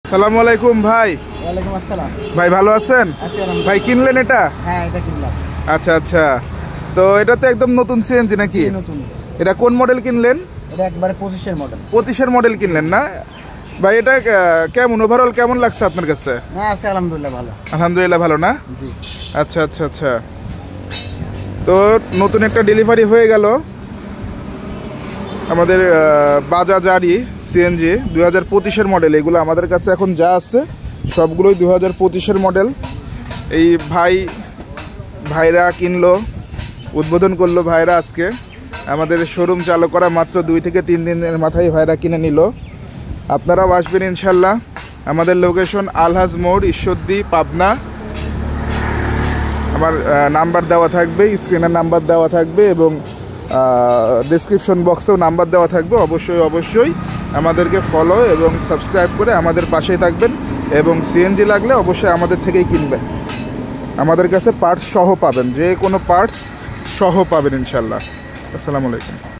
আসসালামু আলাইকুম ভাই। ওয়ালাইকুম আসসালাম ভাই ভালো আছেন? ভাই কিনলেন এটা? হ্যাঁ, এটা কিনলাম। আচ্ছা আচ্ছা, তো এটা তো একদম নতুন সিএনজি নাকি? নতুন। এটা কোন মডেল কিনলেন? এটা একবারে 25 এর মডেল। 25 এর মডেল কিনলেন না ভাই? এটা কেমন ওভারঅল কেমন লাগছে আপনার কাছে? হ্যাঁ আছে, আলহামদুলিল্লাহ ভালো। আলহামদুলিল্লাহ ভালো না? জি। আচ্ছা আচ্ছা আচ্ছা, তো নতুন একটা ডেলিভারি হয়ে গেল আমাদের বাজাজ আরি সিএনজি 2025 মডেল। এগুলো আমাদের কাছে এখন যা আছে সবগুলোই 2025 মডেল। এই ভাইরা কিনলো, উদ্বোধন করলো ভাইরা আজকে। আমাদের শোরুম চালু করা মাত্র 2 থেকে 3 দিনের মাথায় ভাইরা কিনে নিল। আপনারাও আসবেন ইনশাল্লাহ। আমাদের লোকেশন আলহাজ মোড়, ঈশ্বরদী, পাবনা। আমার নাম্বার দেওয়া থাকবে, স্ক্রিনের নাম্বার দেওয়া থাকবে এবং ডেসক্রিপশন বক্সেও নাম্বার দেওয়া থাকবে। অবশ্যই আমাদেরকে ফলো এবং সাবস্ক্রাইব করে আমাদের পাশেই থাকবেন এবং সিএনজি লাগলে অবশ্যই আমাদের থেকেই কিনবেন। আমাদের কাছে পার্টস সহ পাবেন, যে কোনো পার্টস সহ পাবেন ইনশাল্লাহ। আসসালামু আলাইকুম।